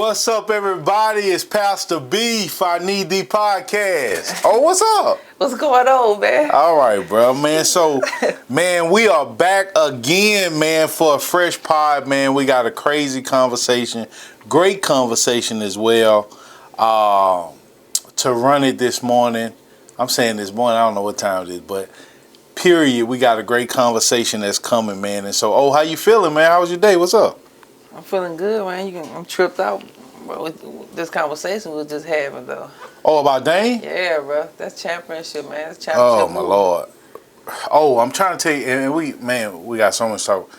What's up, everybody? It's Pastor B for iNeedThee podcast. Oh, what's up? What's going on, man? All right, bro, man. So, man, we are back again, man, for a fresh pod, man. We got a crazy conversation, great conversation as well, to run it this morning. I'm saying this morning, I don't know what time it is, but period, we got a great conversation that's coming, man. And so, how you feeling, man? How was your day? What's up? I'm feeling good, man. I'm tripped out with this conversation we was just having, though. Oh, about Dane? Yeah, bro. That's championship, man. That's championship. Oh, my Lord. Oh, I'm trying to tell you, and we got so much talk.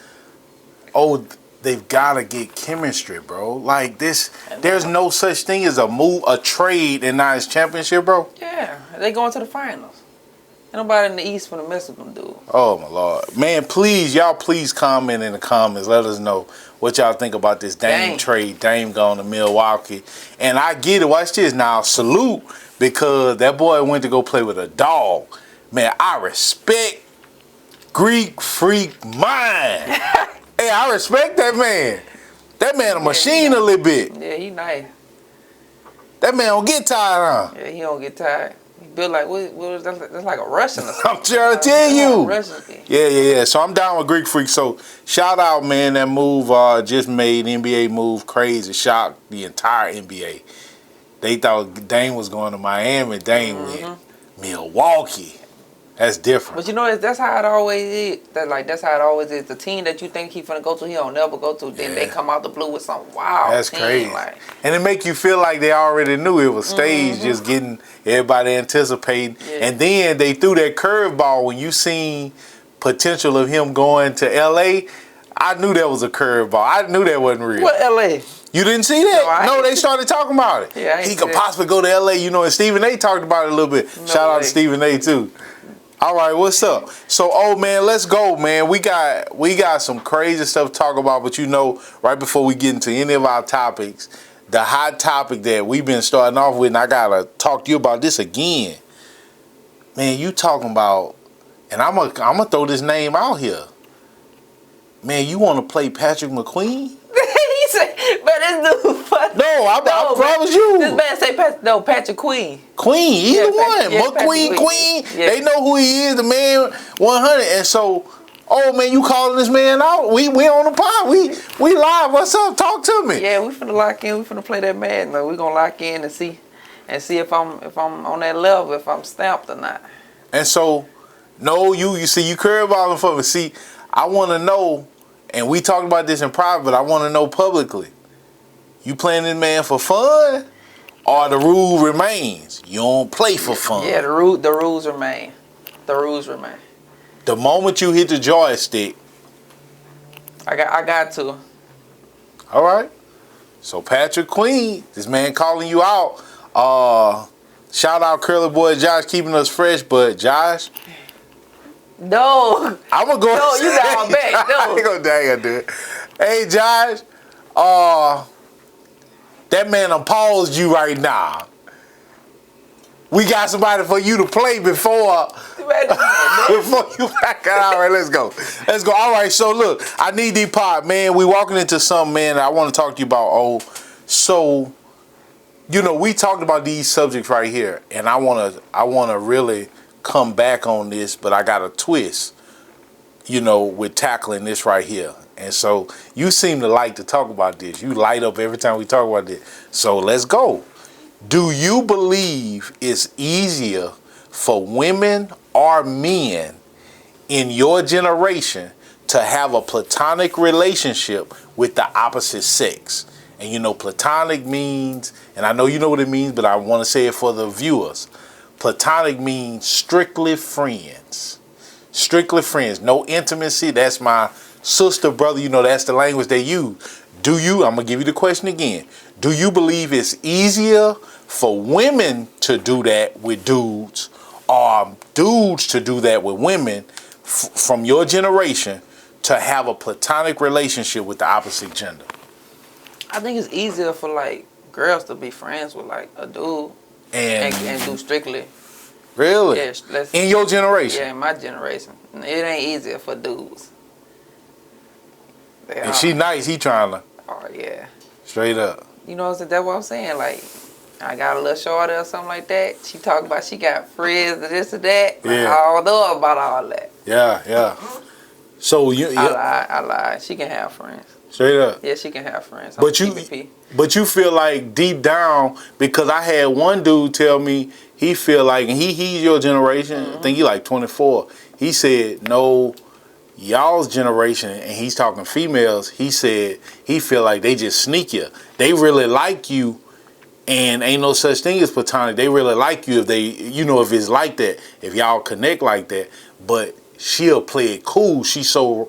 Oh, they've got to get chemistry, bro. Like this, there's no such thing as a trade, and not as championship, bro. Yeah, they going to the finals. Ain't nobody in the East finna mess with them, dude. Oh, my Lord. Man, please comment in the comments. Let us know what y'all think about this Dame trade. Dame going to Milwaukee. And I get it. Watch this now. Salute, because that boy went to go play with a dog. Man, I respect Greek freak mind. Hey, I respect that man. That man a machine a little bit. Yeah, he nice. That man don't get tired, huh? Yeah, he don't get tired. He built like, that's like a Russian or something. I'm trying to tell you. Russian thing. Yeah. So I'm down with Greek freak. So shout out, man. That move just made NBA move crazy. Shocked the entire NBA. They thought Dame was going to Miami. Dame went Milwaukee. That's different. But you know, that's how it always is. That's how it always is. The team that you think he finna go to, he don't never go to. Then they come out the blue with some wild. That's team, crazy. Like. And it make you feel like they already knew it was staged, just getting everybody anticipating. Yeah. And then they threw that curveball when you seen potential of him going to LA. I knew that was a curveball. I knew that wasn't real. What LA? You didn't see that? No, they started talking about it. Yeah, he could possibly go to LA, and Stephen A talked about it a little bit. Shout out to Stephen A too. All right, what's up? So, man, let's go, man. We got some crazy stuff to talk about, but right before we get into any of our topics, the hot topic that we've been starting off with, and I gotta talk to you about this again. Man, you talking about, and I'm gonna throw this name out here. Man, you want to play Patrick McQueen? He said, but this dude funny. No, I promise you. This man say Patrick Queen. Queen, either one. McQueen, Queen. Yeah. They know who he is, the man 100. And so, man, you calling this man out? We on the pod. We live. What's up? Talk to me. Yeah, we finna lock in. We finna play that man. Like, we gonna lock in and see if I'm on that level, if I'm stamped or not. And so, no, you see, you curveballing for me. See, I want to know, and we talked about this in private, but I want to know publicly. You playing this man for fun, or the rule remains? You don't play for fun. Yeah, the rules remain. The rules remain. The moment you hit the joystick, I got to. All right. So Patrick Queen, this man calling you out. Shout out Curly Boy Josh keeping us fresh, but Josh. No. I'm gonna go. No, you got my back. No. I ain't gonna dang do it. Hey Josh, that man paused you right now. We got somebody for you to play before you back out. All right, let's go. All right, so look, iNeedThee pod, man. We walking into something, man, I want to talk to you about. So, we talked about these subjects right here, and I wanna really come back on this, but I got a twist, with tackling this right here. And so you seem to like to talk about this. You light up every time we talk about this. So let's go. Do you believe it's easier for women or men in your generation to have a platonic relationship with the opposite sex? And platonic means, and I know you know what it means, but I want to say it for the viewers. Platonic means strictly friends. Strictly friends. No intimacy. That's my sister, brother. That's the language they use. I'm going to give you the question again. Do you believe it's easier for women to do that with dudes, or dudes to do that with women from your generation to have a platonic relationship with the opposite gender? I think it's easier for girls to be friends with a dude and do strictly. Really? Yeah, in your generation? Yeah, in my generation. It ain't easier for dudes. If she nice, he trying to. Oh yeah. Straight up. you know, that's what I'm saying. Like, I got a little shorty or something like that. She talking about she got friends and this and that. Like, Yeah. I don't know about all that. Yeah. So I lie. She can have friends. Straight up. Yeah, she can have friends. But you feel like deep down, because I had one dude tell me he feel like, and he's your generation. I think he like 24. He said no. Y'all's generation, and he's talking females, he said he feel like they just sneak you. They really like you, and ain't no such thing as platonic. They really like you if they, if it's like that, if y'all connect like that. But she'll play it cool. She's so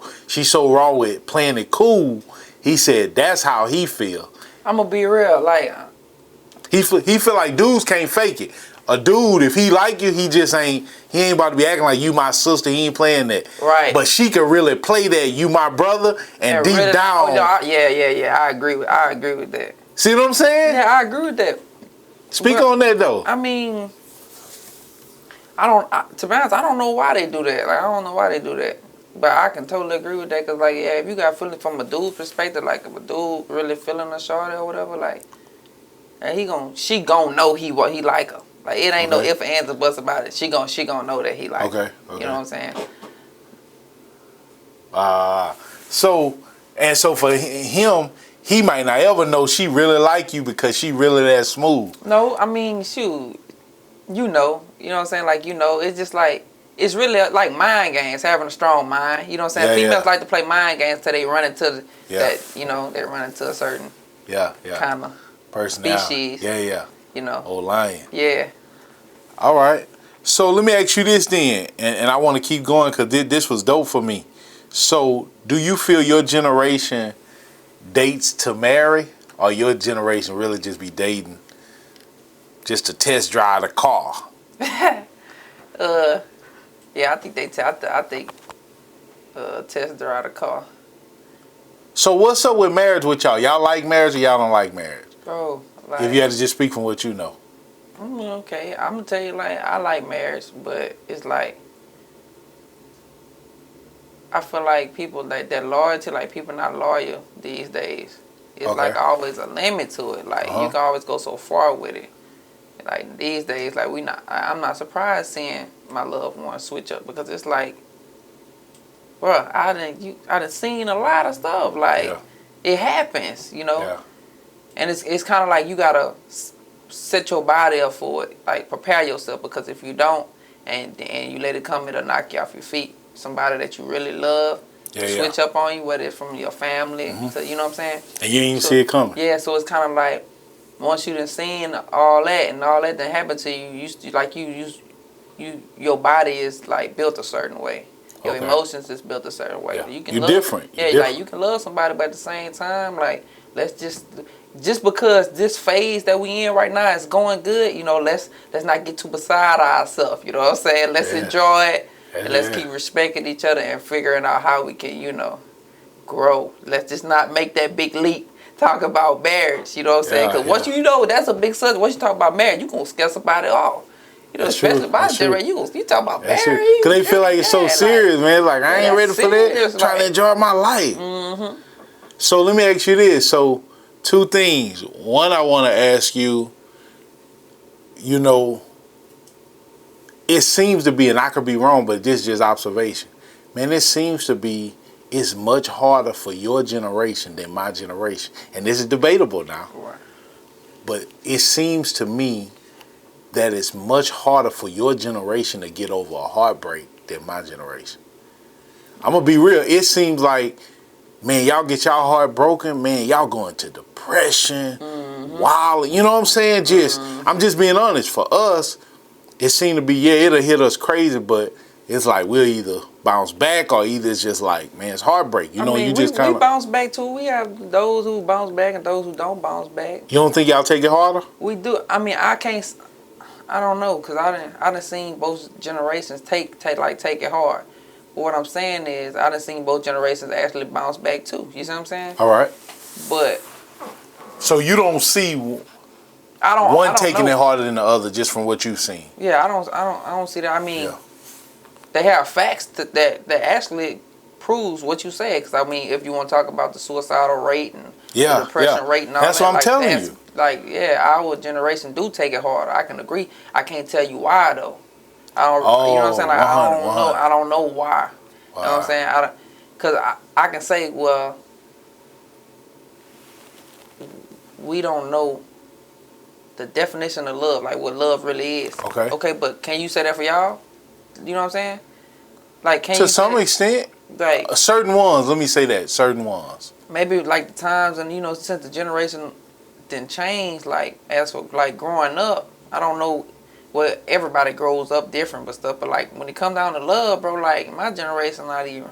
raw with playing it cool. He said that's how he feel. I'm gonna be real, like he feel like dudes can't fake it. A dude, if he like you, he ain't about to be acting like you my sister. He ain't playing that. Right. But she can really play that you my brother, and deep really, down. Yeah. I agree with that. See what I'm saying? Yeah, I agree with that. Speak on that though. I mean, to be honest, I don't know why they do that. Like, I don't know why they do that. But I can totally agree with that, because, like, yeah, if you got feelings from a dude's perspective, like, if a dude really feeling a shorty or whatever, like, and she gon' know he like her. Like, it ain't no ifs, ands, or buts about it. She gon' know that he like her. You know what I'm saying? So for him, he might not ever know she really like you because she really that smooth. No, I mean, shoot, you know what I'm saying? Like, it's just like, it's really like mind games, having a strong mind. You know what I'm saying? Females like to play mind games till they run into that, they run into a certain kind of species. Yeah. Old lion. Yeah. All right. So let me ask you this then, and I want to keep going because this was dope for me. So do you feel your generation dates to marry, or your generation really just be dating just to test drive the car? Yeah, I think test drive the car. So what's up with marriage with y'all? Y'all like marriage or y'all don't like marriage? Bro, like, if you had to just speak from what you know. Okay, I'm gonna tell you, like, I like marriage, but it's like, I feel like people like that loyalty, like, people not loyal these days. It's like always a limit to it. Like, you can always go so far with it. Like, these days, like, I'm not surprised seeing my loved one switch up, because it's like, bro, I done seen a lot of stuff. Like, it happens, Yeah. And it's kind of like you gotta set your body up for it, like, prepare yourself, because if you don't, and you let it come, it'll knock you off your feet. Somebody that you really love switch up on you, whether it's from your family, so, you know what I'm saying? And you ain't see it coming. Yeah, so it's kind of like, once you done seen all that and all that done happened to you, your body is like built a certain way. Your emotions is built a certain way. Yeah. You're different. Like, you can love somebody, but at the same time, like, let's just because this phase that we in right now is going good, let's not get too beside ourselves. You know what I'm saying? Let's enjoy it, and let's keep respecting each other and figuring out how we can, grow. Let's just not make that big leap. Talk about marriage, you know what I'm saying? Because once that's a big subject. Once you talk about marriage, you gonna scare somebody off. Especially by the generation, you talk about marriage. Because they feel like it's so serious, man. Like, I ain't ready for that. I'm trying to enjoy my life. Mm-hmm. So let me ask you this. So, two things. One, I want to ask you, it seems to be, and I could be wrong, but this is just observation. Man, it seems to be, it's much harder for your generation than my generation. And this is debatable now. Right. But it seems to me that it's much harder for your generation to get over a heartbreak than my generation. I'm going to be real. It seems like, man, y'all get y'all heart broken, man, y'all go into depression, wild. You know what I'm saying? I'm just being honest. For us, it seemed to be, it'll hit us crazy, but it's like we'll either bounce back or either it's just like, man, it's heartbreak. You just kind of... We bounce back too. We have those who bounce back and those who don't bounce back. You don't think y'all take it harder? We do. I mean, I don't know, because I done seen both generations take it hard. But what I'm saying is, I done seen both generations actually bounce back too. You see what I'm saying? All right. But... So you don't see... one taking it harder than the other, just from what you've seen. Yeah, I don't see that. I mean, they have facts that actually proves what you said. Because, I mean, if you want to talk about the suicidal rate and yeah, the depression rate and all that's that. What I'm telling you. Like, yeah, our generation do take it harder. I can agree. I can't tell you why, though. I don't, you know what I'm saying? Like, 100, I don't know. 100. I don't know why. You know what I'm saying? Because I can say, well, we don't know the definition of love, like what love really is. Okay. Okay, but can you say that for y'all? You know what I'm saying? Like, can you to some extent, like certain ones. Let me say that certain ones. Maybe like the times and since the generation didn't change, like as for like growing up, I don't know. Well, everybody grows up different, but stuff. But like when it comes down to love, bro, like my generation not even.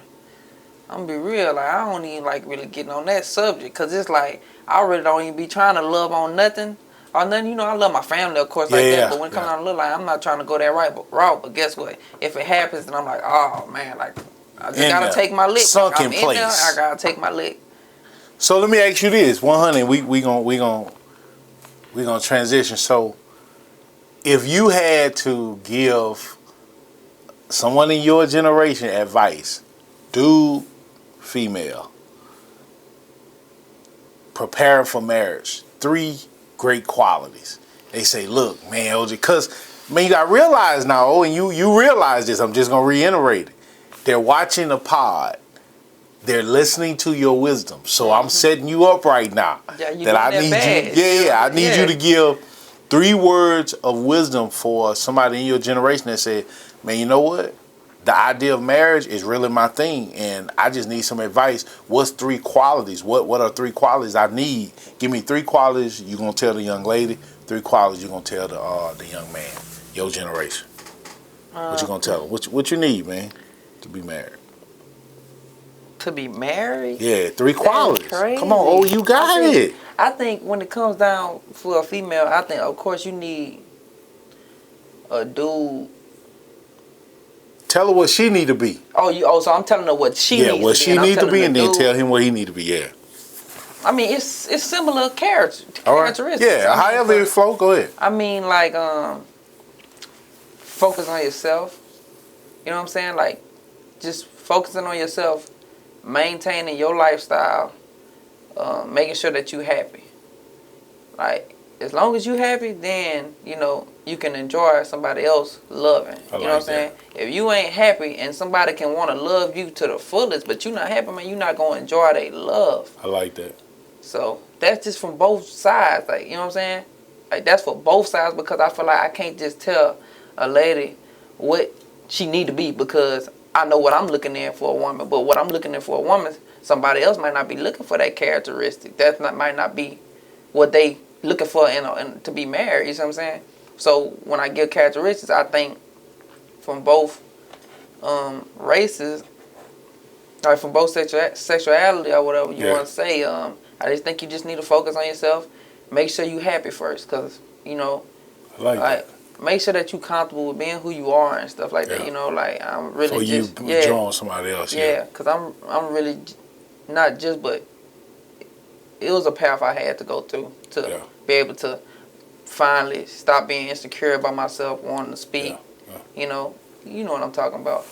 I'm gonna be real, like I don't even like really getting on that subject, cause it's like I really don't even be trying to love on nothing. Or nothing, I love my family, of course, like that. But when it comes down to love, like, I'm not trying to go that route. But guess what? If it happens, then I'm like, oh man, like I just gotta take my lick. Sunk in place. There, I gotta take my lick. So let me ask you this: 100. We gonna transition. So, if you had to give someone in your generation advice, dude, female, prepare for marriage, 3 great qualities. They say, look, man, OJ, because, man, you got to realize now, and you realize this, I'm just going to reiterate it. They're watching the pod. They're listening to your wisdom. So I'm setting you up right now. That I need I need you to give 3 words of wisdom for somebody in your generation that said, man, you know what? The idea of marriage is really my thing, and I just need some advice. What's 3 qualities? What are 3 qualities I need? Give me 3 qualities you're going to tell the young lady, 3 qualities you're going to tell the young man, your generation. What you going to tell them? What you need, man, to be married? To be married? Yeah, 3 qualities. Crazy. Come on, you got it. I think when it comes down for a female, I think, of course, you need a dude. Tell her what she need to be. So I'm telling her what she needs to be. Yeah, what she needs to be, and then tell him what he need to be, yeah. I mean, it's similar characteristics. Yeah, however it flow, go ahead. I mean, like, focus on yourself. You know what I'm saying? Like, just focusing on yourself, maintaining your lifestyle, making sure that you're happy. Like, as long as you're happy, then, you can enjoy somebody else loving. You know what I'm saying? If you ain't happy and somebody can want to love you to the fullest, but you're not happy, man, you're not going to enjoy their love. I like that. So that's just from both sides. Like, you know what I'm saying? Like, that's for both sides, because I feel like I can't just tell a lady what she need to be, because I know what I'm looking in for a woman. But what I'm looking in for a woman, somebody else might not be looking for that characteristic. Might not be what they looking for to be married. You know what I'm saying? So when I give characteristics, I think from both races, or from both sexuality or whatever you want to say, I just think you just need to focus on yourself. Make sure you happy first, because, I like that. Make sure that you comfortable with being who you are and stuff like that. Like I'm really before you drawing somebody else. Yeah, because I'm really not just, but it was a path I had to go through to be able to finally stop being insecure about myself, wanting to speak. You know what I'm talking about.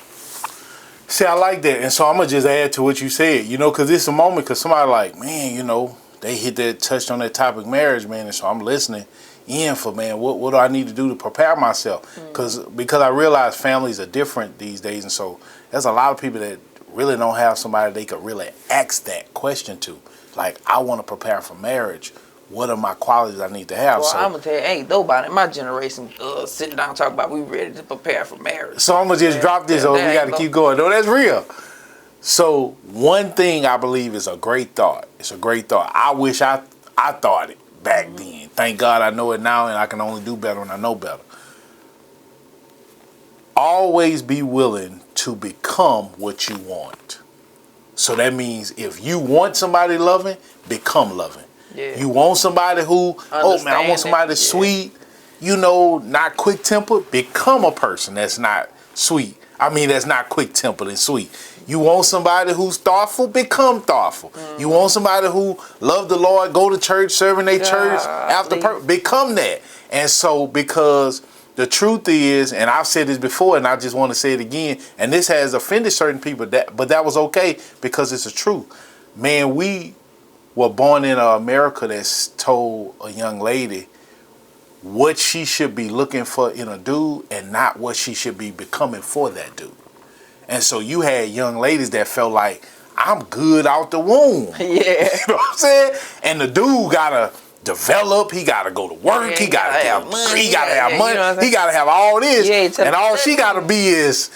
See, I like that. And so I'm going to just add to what you said, because it's a moment, because somebody like, man, they touched on that topic, marriage, man. And so I'm listening in for, man, what do I need to do to prepare myself? Because I realize families are different these days. And so there's a lot of people that really don't have somebody they could really ask that question to. Like, I want to prepare for marriage. What are my qualities I need to have? Well, so I'm going to tell you, ain't nobody in my generation sitting down talking about we ready to prepare for marriage. So I'm going to just drop this over. We got to keep going. No, that's real. So one thing I believe is a great thought. It's a great thought. I wish I thought it back then. Thank God I know it now, and I can only do better when I know better. Always be willing to become what you want. So that means if you want somebody loving, become loving. Yeah. You want somebody who, I want somebody that's sweet, not quick-tempered. Become a person that's not sweet. That's not quick-tempered and sweet. You want somebody who's thoughtful, become thoughtful. You want somebody who love the Lord, go to church, serving their church, become that. And so because the truth is, and I've said this before, and I just want to say it again, and this has offended certain people, but that was okay because it's the truth. Man, we were born in America that's told a young lady what she should be looking for in a dude and not what she should be becoming for that dude. And so you had young ladies that felt like, I'm good out the womb. Yeah. You know what I'm saying? And the dude gotta develop, he gotta go to work, he gotta have money, he gotta have money, you know he gotta have all this. Yeah, and all she gotta be is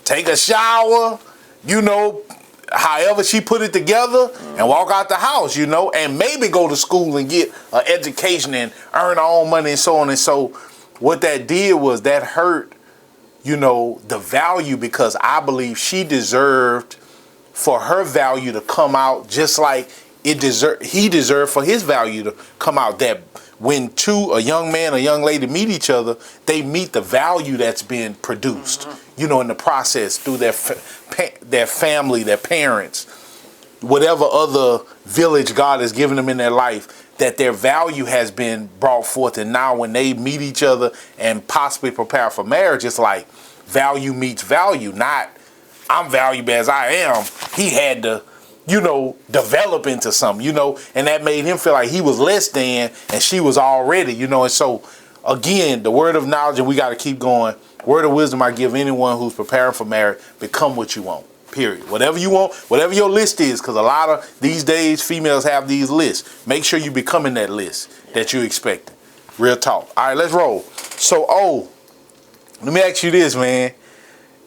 take a shower, you know, however she put it together, and walk out the house, you know, and maybe go to school and get an education and earn her own money and so on. And so what that did was that hurt, you know, the value, because I believe she deserved for her value to come out just like he deserved for his value to come out. That when a young man, a young lady meet each other, they meet the value that's been produced, you know, in the process through their family, their parents, whatever other village God has given them in their life, that their value has been brought forth. And now when they meet each other and possibly prepare for marriage, it's like value meets value, not I'm valuable as I am. He had to, you know, develop into something, you know, and that made him feel like he was less than and she was already, you know. And so, again, the word of knowledge, and we got to keep going. Word of wisdom I give anyone who's preparing for marriage: become what you want, period. Whatever you want, whatever your list is, because a lot of these days females have these lists. Make sure you becoming that list that you're expecting. Real talk. All right, let's roll. So, let me ask you this, man.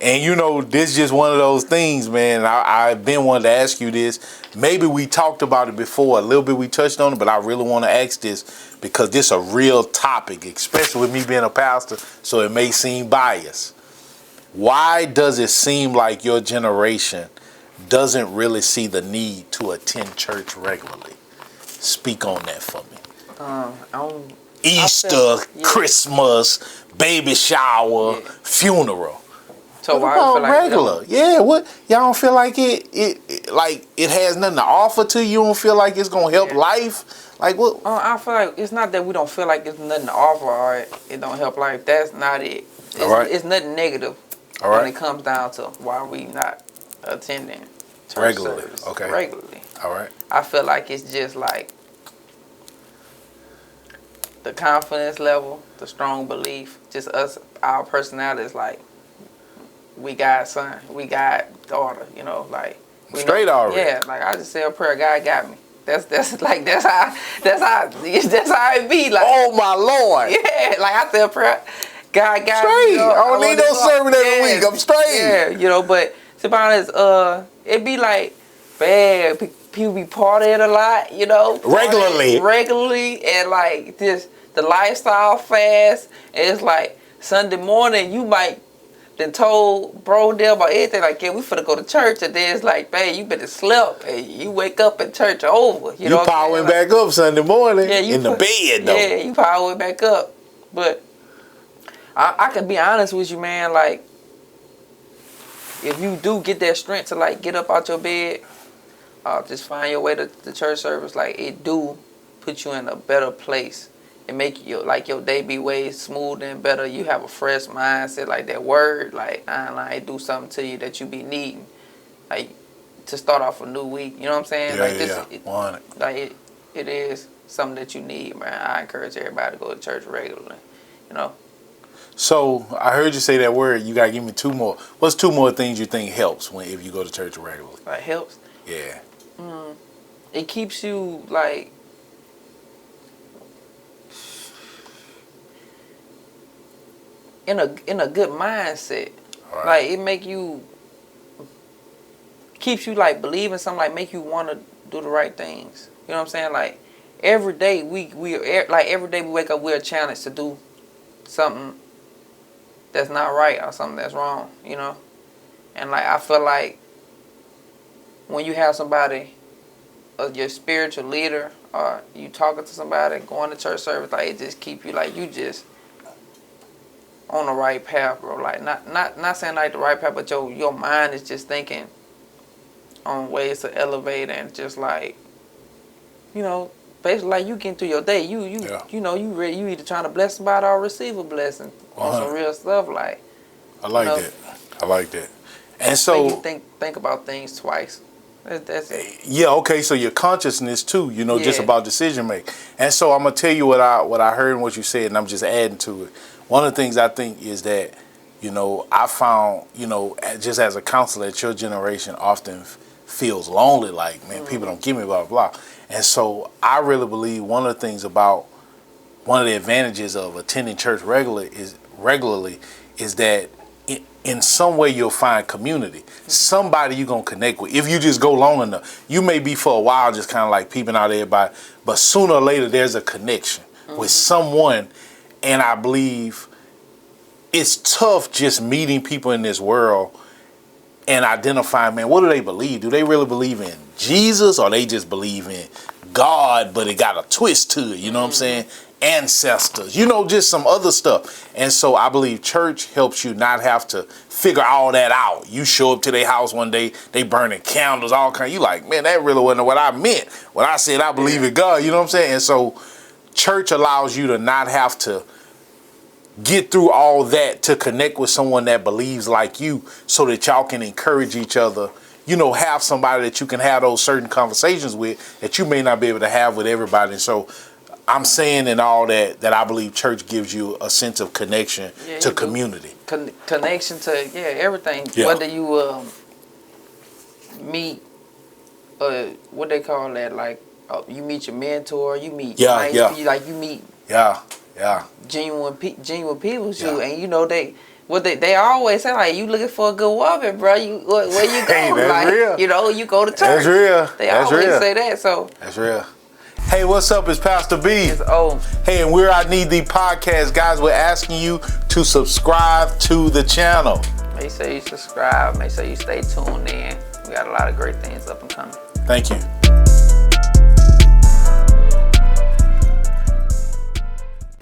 And you know, this is just one of those things, man. I've been wanting to ask you this. Maybe we talked about it before, a little bit we touched on it, but I really want to ask this because this is a real topic, especially with me being a pastor, so it may seem biased. Why does it seem like your generation doesn't really see the need to attend church regularly? Speak on that for me. Easter, Christmas, baby shower, funeral. So what about regular? Yeah, what y'all don't feel like it has nothing to offer to you? You don't feel like it's gonna help life? Like what? I feel like it's not that we don't feel like it's nothing to offer or it don't help life. That's not it. It's nothing negative when it comes down to why we not attending church regularly. service Okay. Regularly. All right. I feel like it's just like the confidence level, the strong belief, just us, our personalities, like. We got son, we got daughter, you know, like straight already. Yeah, like I just say a prayer, God got me. That's how it be. Like, oh my Lord. Yeah, like I say a prayer, God got straight. me. You know, I don't need no sermon every week. I'm straight. Yeah, you know, but to be honest, it be like bad. People be partying a lot, you know, regularly, and like this the lifestyle fast. And it's like Sunday morning, you might. Then told bro there about everything, like, yeah, we finna go to church, and then it's like, man, you better slept, and you wake up and church over. You know powering back up Sunday morning in the bed, though. Yeah, you powering back up. But I can be honest with you, man, like, if you do get that strength to, like, get up out your bed, just find your way to the church service, like, it do put you in a better place. And make your day be way smoother and better. You have a fresh mindset, like that word, like it do something to you that you be needing, like to start off a new week. You know what I'm saying? It is something that you need, man. I encourage everybody to go to church regularly. You know. So I heard you say that word. You gotta give me two more. What's two more things you think helps if you go to church regularly? Like helps? Yeah. It keeps you like. In a good mindset, right. Like it make you keeps you like believing something, like make you want to do the right things. You know what I'm saying? Like every day every day we wake up, we're challenged to do something that's not right or something that's wrong. You know, and like I feel like when you have somebody, your spiritual leader, or you talking to somebody, going to church service, like it just keep you like you just. On the right path, bro. Like not saying like the right path, but your mind is just thinking on ways to elevate and just like, you know, basically like you getting through your day. You know you ready. You either trying to bless somebody or receive a blessing on some real stuff. Like I like that. I like that. And so make you think about things twice. That's it. Yeah. Okay. So your consciousness too. Just about decision making. And so I'm gonna tell you what I heard and what you said, and I'm just adding to it. One of the things I think is that I found just as a counselor that your generation often feels lonely. Like, man, people don't give me blah blah blah. And so I really believe one of the things about one of the advantages of attending church regularly is that in some way you'll find community, somebody you're going to connect with. If you just go long enough, you may be for a while just kind of like peeping out everybody, but sooner or later there's a connection with someone. And I believe it's tough just meeting people in this world and identifying, man, what do they believe? Do they really believe in Jesus, or they just believe in God, but it got a twist to it? You know what I'm saying? Ancestors, just some other stuff. And so I believe church helps you not have to figure all that out. You show up to their house one day, they burning candles, all kinds. You like, man, that really wasn't what I meant when I said I believe in God. You know what I'm saying? And so church allows you to not have to get through all that to connect with someone that believes like you, so that y'all can encourage each other. Have somebody that you can have those certain conversations with that you may not be able to have with everybody. And so I'm saying in all that I believe church gives you a sense of connection to community. Connection to, everything. Yeah. Whether you meet, what they call that, like, you meet your mentor, you meet you meet genuine people too, and they always say, like, you looking for a good woman, bro. Where you go? Hey, that's real. You go to church. That's real. They always say that. So that's real. Hey, what's up? It's Pastor B. It's O. Hey, and we're iNeedThee podcast, guys. We're asking you to subscribe to the channel. Make sure you subscribe. Make sure you stay tuned in. We got a lot of great things up and coming. Thank you.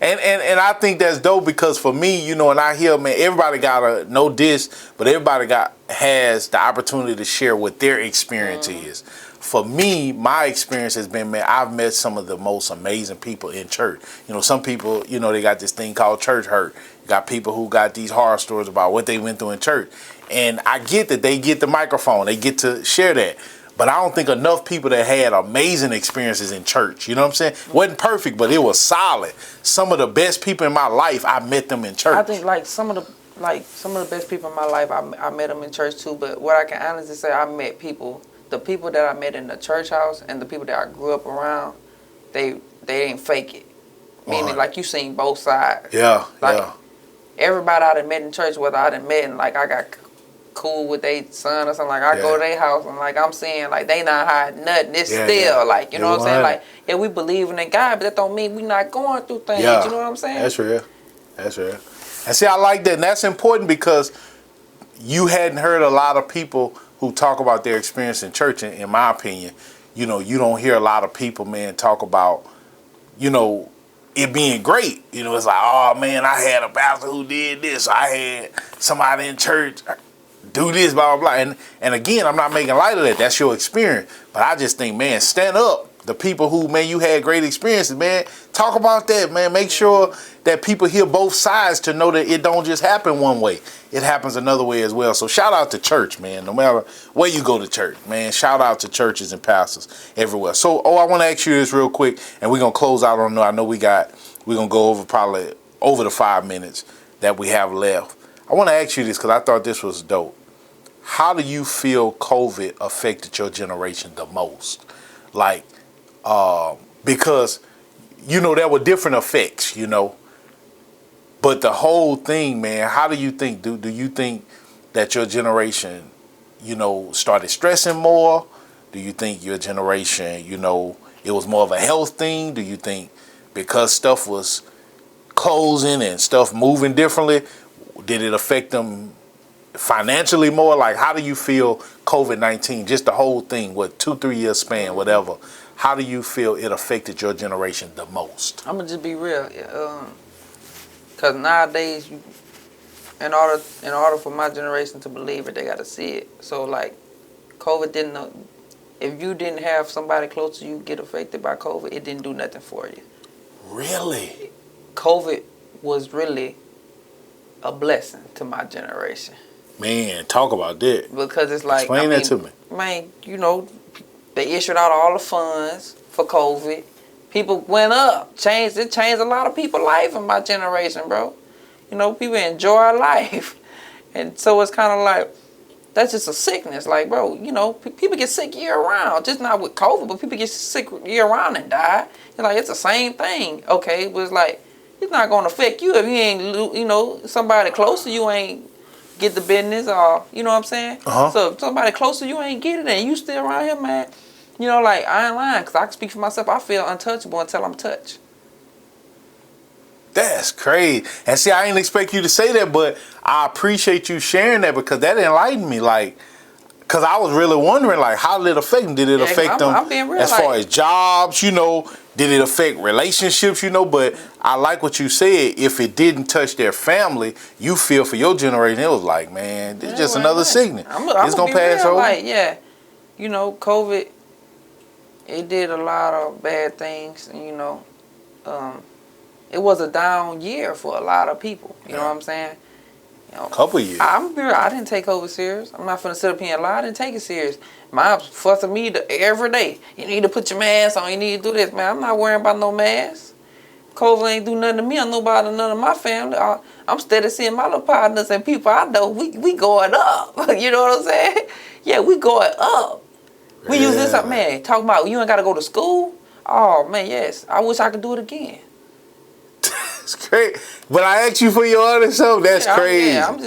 And I think that's dope, because for me, and I hear, man, everybody got no diss, but everybody has the opportunity to share what their experience is. For me, my experience has been, man, I've met some of the most amazing people in church. Some people, they got this thing called church hurt. You got people who got these horror stories about what they went through in church. And I get that they get the microphone, they get to share that. But I don't think enough people that had amazing experiences in church. You know what I'm saying? Wasn't perfect, but it was solid. Some of the best people in my life, I met them in church. I think like some of the best people in my life, I met them in church too. But what I can honestly say, I met people. The people that I met in the church house and the people that I grew up around, they ain't fake it. Meaning, like, you seen both sides. Yeah, like, everybody I done met in church, whether I done met and, like, I got cool with their son or something, like, I go to their house and, like, I'm seeing, like, they not hiding nothing. It's still, like, you know what I'm saying? Like, we believing in God, but that don't mean we not going through things. You know what I'm saying? That's real. That's real. And see, I like that. And that's important, because you hadn't heard a lot of people who talk about their experience in church. In my opinion, you don't hear a lot of people, man, talk about, it being great. It's like, oh, man, I had a pastor who did this. I had somebody in church do this, blah, blah, blah. And again, I'm not making light of that. That's your experience. But I just think, man, stand up. The people who, man, you had great experiences, man, talk about that, man. Make sure that people hear both sides to know that it don't just happen one way. It happens another way as well. So shout out to church, man. No matter where you go to church, man, shout out to churches and pastors everywhere. So, I want to ask you this real quick, and we're going to close out on, I know we're going to go over probably over the 5 minutes that we have left. I want to ask you this, because I thought this was dope. How do you feel COVID affected your generation the most? Like, because, there were different effects, but the whole thing, man, how do you think, do you think that your generation, started stressing more? Do you think your generation, it was more of a health thing? Do you think because stuff was closing and stuff moving differently, did it affect them financially more? Like, how do you feel COVID-19, just the whole thing, 2-3 year span, whatever, how do you feel it affected your generation the most? I'm gonna just be real, cause nowadays, in order for my generation to believe it, they gotta see it. So, like, COVID if you didn't have somebody close to you get affected by COVID, it didn't do nothing for you. Really? COVID was really a blessing to my generation. Man, talk about that. Because it's like, Explain that to me. Man, you know, they issued out all the funds for COVID. People went up. It changed a lot of people's life in my generation, bro. You know, people enjoy life. And so it's kind of like, that's just a sickness. Like, bro, you know, people get sick year round. Just not with COVID, but people get sick year round and die. It's like, it's the same thing. Okay, but it's like, it's not going to affect you if you ain't, you know, somebody close to you ain't get the business or, you know what I'm saying? So if somebody close to you ain't get it and you still around here, man, you know, like, I ain't lying, because I can speak for myself. I feel untouchable until I'm touched. That's crazy. And see, I didn't expect you to say that, but I appreciate you sharing that because that enlightened me. Like, because I was really wondering, like, how did it affect them? Did it affect them I'm being real, as far as jobs, you know? Did it affect relationships, you know? But I like what you said. If it didn't touch their family, you feel for your generation, it was like, man, this is just another sickness. It's going to pass over. Like, yeah, you know, COVID, it did a lot of bad things, you know. It was a down year for a lot of people. You know what I'm saying? You know, couple years. I didn't take COVID serious. I'm not finna sit up here and lie. I didn't take it serious. Mom's fussing me every day. You need to put your mask on. You need to do this, man. I'm not worrying about no mask. COVID ain't do nothing to me or nobody, none of my family. I'm steady seeing my little partners and people I know. We going up. You know what I'm saying? Yeah, we going up. We use this up, man. Talking about you ain't got to go to school. Oh man, yes. I wish I could do it again. It's crazy. But I asked you for your honest self. That's crazy. I'm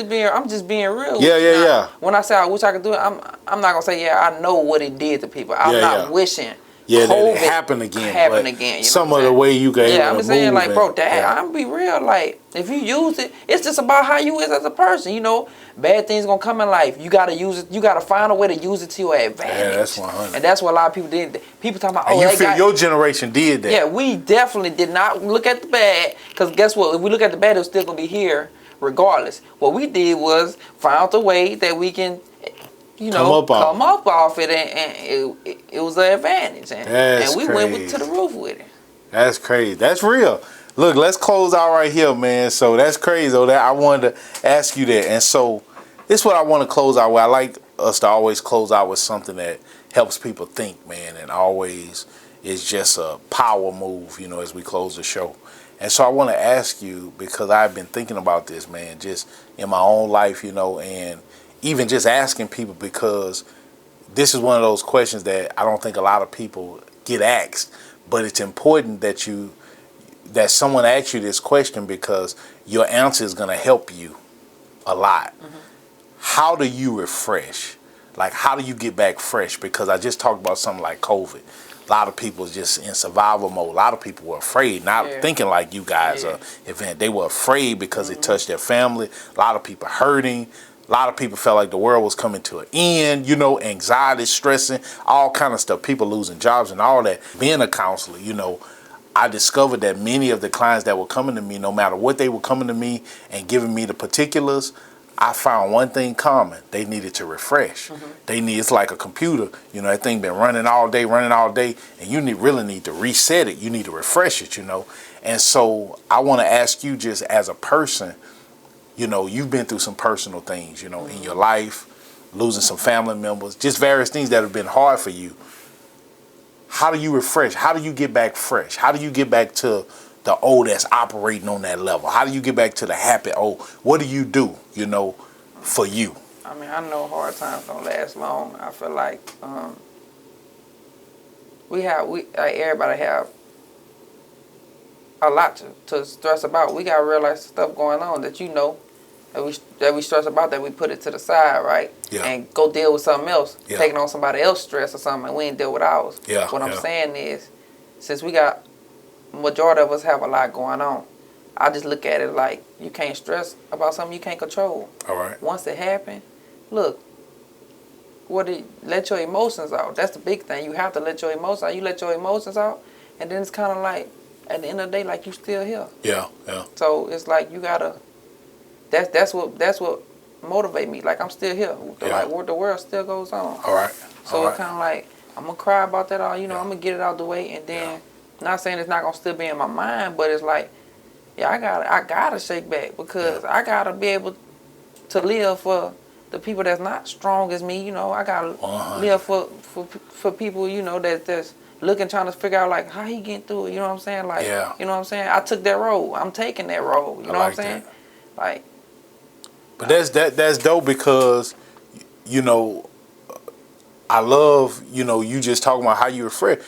just being real. Yeah. When I say I wish I could do it, I'm not gonna say I know what it did to people. I'm not wishing. Yeah, that it happened again. You know some other way you can. Yeah, I'm just saying, like, bro, Dad, I'm gonna be real. Like, if you use it, it's just about how you is as a person. You know, bad things gonna come in life. You gotta use it. You gotta find a way to use it to your advantage. Yeah, that's 100. And that's what a lot of people did. People talking about, and you feel your generation did that. Yeah, we definitely did not look at the bad. Because guess what? If we look at the bad, it's still gonna be here regardless. What we did was found a way that we can, you know, come up off it, and it was an advantage, and we went to the roof with it. That's crazy. That's real. Look, let's close out right here, man. So that's crazy. Though, that I wanted to ask you that, and so this is what I want to close out with. I like us to always close out with something that helps people think, man, and always is just a power move, you know, as we close the show. And so I want to ask you, because I've been thinking about this, man, just in my own life, you know, and even just asking people, because this is one of those questions that I don't think a lot of people get asked, but it's important that someone asks you this question because your answer is going to help you a lot. How do you refresh? Like, how do you get back fresh? Because I just talked about something like COVID. A lot of people just in survival mode. A lot of people were afraid, not thinking like you guys are event. They were afraid because it touched their family. A lot of people hurting. A lot of people felt like the world was coming to an end, you know, anxiety, stressing, all kind of stuff, people losing jobs and all that. Being a counselor, you know, I discovered that many of the clients that were coming to me, no matter what they were coming to me and giving me the particulars, I found one thing common. They needed to refresh. It's like a computer, you know, that thing been running all day, and you really need to reset it. You need to refresh it, you know. And so I want to ask you, just as a person, you know, you've been through some personal things, you know, in your life, losing some family members, just various things that have been hard for you. How do you refresh? How do you get back fresh? How do you get back to the old that's operating on that level? How do you get back to the happy old? What do you do, you know, for you? I mean, I know hard times don't last long. I feel like everybody have a lot to stress about. We got to realize stuff going on that, you know, that we stress about, that we put it to the side, right? Yeah. And go deal with something else, Yeah. taking on somebody else's stress or something, and we ain't deal with ours. Yeah. What I'm saying is, since majority of us have a lot going on, I just look at it like you can't stress about something you can't control. All right. Once it happened, look, let your emotions out. That's the big thing. You have to let your emotions out. You let your emotions out, and then it's kind of like, at the end of the day, like you still here. Yeah. So it's like you gotta. That's what motivate me. Like I'm still here. Like the world still goes on. All right. So it's kind of like I'm gonna cry about that all. I'm gonna get it out the way, and then not saying it's not gonna still be in my mind, but it's like, yeah, I gotta shake back because I gotta be able to live for the people that's not strong as me. I gotta live for people that's looking, trying to figure out like how he getting through it. You know what I'm saying? Like, you know what I'm saying? I took that road. I'm taking that road. You know what I'm saying? Like, but that's dope because I love, you just talking about how you refresh,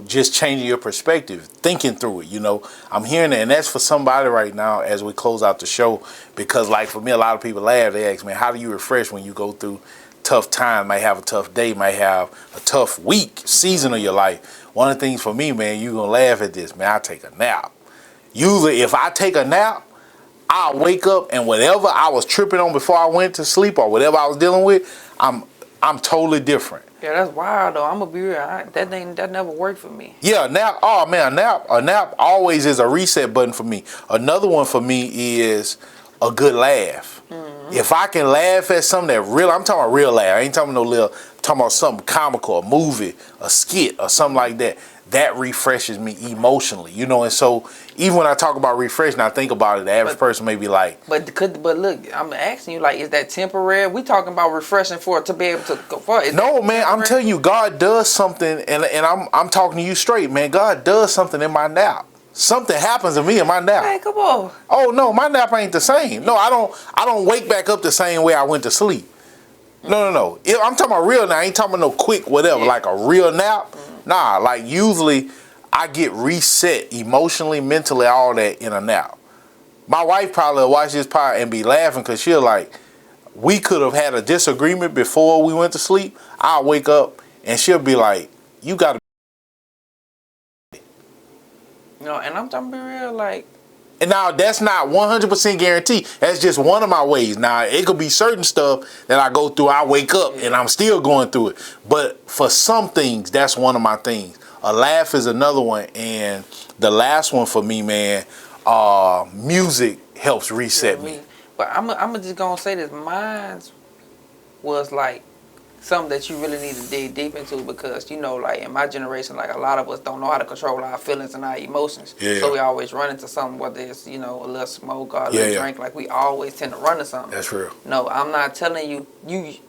just changing your perspective, thinking through it, I'm hearing that, and that's for somebody right now as we close out the show, because like for me, a lot of people laugh, they ask me, how do you refresh when you go through tough time, might have a tough day, might have a tough week, season of your life. One of the things for me, man, you gonna laugh at this, man, I take a nap. Usually if I take a nap, I'll wake up and whatever I was tripping on before I went to sleep or whatever I was dealing with, I'm totally different. Yeah, that's wild though. I'm gonna be real. That never worked for me. Yeah, nap. Oh man, a nap always is a reset button for me. Another one for me is a good laugh. Mm-hmm. If I can laugh at something that real, I'm talking about real laugh. I ain't talking no little. I'm talking about something comical, a movie, a skit, or something like that. That refreshes me emotionally, and so even when I talk about refreshing, I think about it. The average person may be like, but look, I'm asking you, like, is that temporary? We talking about refreshing to be able to go far. No, man, I'm telling you, God does something, and I'm talking to you straight, man. God does something in my nap. Something happens to me in my nap. Hey, come on. Oh no, my nap ain't the same. No, I don't wake back up the same way I went to sleep. No. I'm talking about real now. I ain't talking about no quick whatever, like a real nap. Nah, like usually I get reset emotionally, mentally, all that in a nap. My wife probably will watch this part and be laughing because she'll like, we could have had a disagreement before we went to sleep. I'll wake up and she'll be like, you got to. And I'm talking to be real, like. And now that's not 100% guaranteed. That's just one of my ways. Now it could be certain stuff that I go through. I wake up and I'm still going through it. But for some things, that's one of my things. A laugh is another one. And the last one for me, man, music helps reset me. But I'm just gonna say this. Mine was like something that you really need to dig deep into because, like in my generation, like a lot of us don't know how to control our feelings and our emotions. Yeah. So we always run into something, whether it's, a little smoke or a little drink. Like we always tend to run to something. That's real. No, I'm not telling you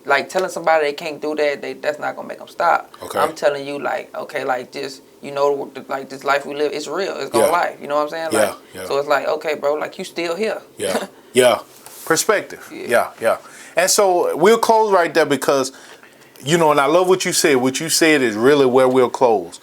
like telling somebody they can't do that, that's not going to make them stop. Okay. I'm telling you like, okay, like just, like this life we live, it's real. It's going to life. You know what I'm saying? Like, so it's like, okay, bro, like you still here. Yeah. Yeah. Perspective. Yeah. And so we'll close right there because, and I love what you said. What you said is really where we'll close.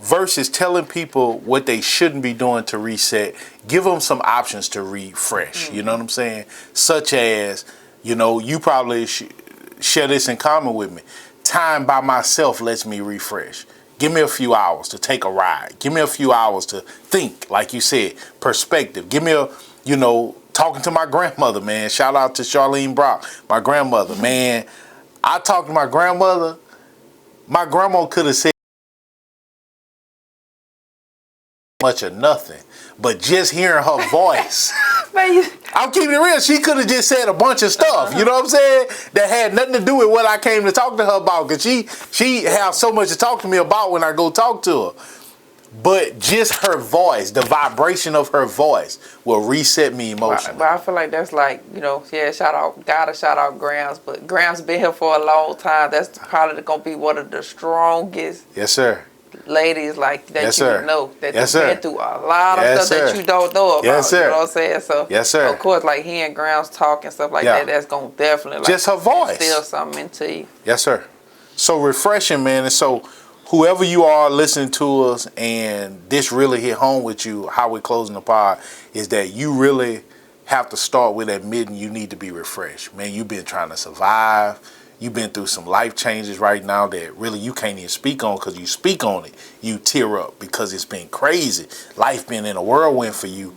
Versus telling people what they shouldn't be doing to reset. Give them some options to refresh. Mm-hmm. You know what I'm saying? Such as, you probably share this in common with me. Time by myself lets me refresh. Give me a few hours to take a ride. Give me a few hours to think, like you said, perspective. Give me talking to my grandmother, man. Shout out to Charlene Brock, my grandmother, man. I talked to my grandmother. My grandma could have said much or nothing, but just hearing her voice. I'm keeping it real. She could have just said a bunch of stuff, you know what I'm saying, that had nothing to do with what I came to talk to her about, because she has so much to talk to me about when I go talk to her. But just her voice, the vibration of her voice will reset me emotionally. But I feel like that's like, gotta shout out Grams. But Grams been here for a long time. That's probably going to be one of the strongest ladies like that know. That they've been through a lot of stuff that you don't know about. Yes, sir. You know what I'm saying? So, of course, like hearing Grams talk and stuff like that, that's going to definitely like just her voice. Instill something into you. Yes, sir. So refreshing, man. And so whoever you are listening to us and this really hit home with you, how we're closing the pod, is that you really have to start with admitting you need to be refreshed. Man, you've been trying to survive. You've been through some life changes right now that really you can't even speak on, because you speak on it, you tear up because it's been crazy. Life been in a whirlwind for you.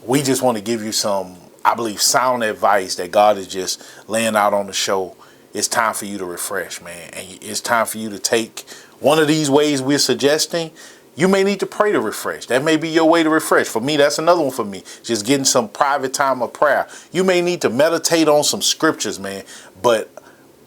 We just want to give you some, I believe, sound advice that God is just laying out on the show. It's time for you to refresh, man. And it's time for you to take one of these ways we're suggesting. You may need to pray to refresh. That may be your way to refresh. For me, that's another one for me. Just getting some private time of prayer. You may need to meditate on some scriptures, man. But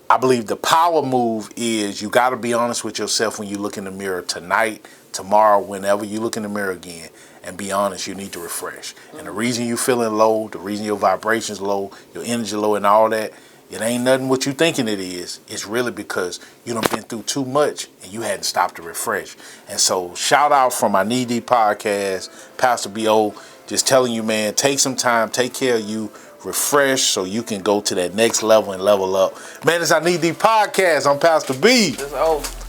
I I believe the power move is you got to be honest with yourself when you look in the mirror tonight, tomorrow, whenever you look in the mirror again, and be honest, you need to refresh. And the reason you feeling low, the reason your vibrations low, your energy low and all that, it ain't nothing what you thinking it is. It's really because you done been through too much and you hadn't stopped to refresh. And so shout out from iNeedThee podcast, Pastor B.O., just telling you, man, take some time, take care of you, refresh so you can go to that next level and level up. Man, it's iNeedThee podcast. I'm Pastor B. It's over.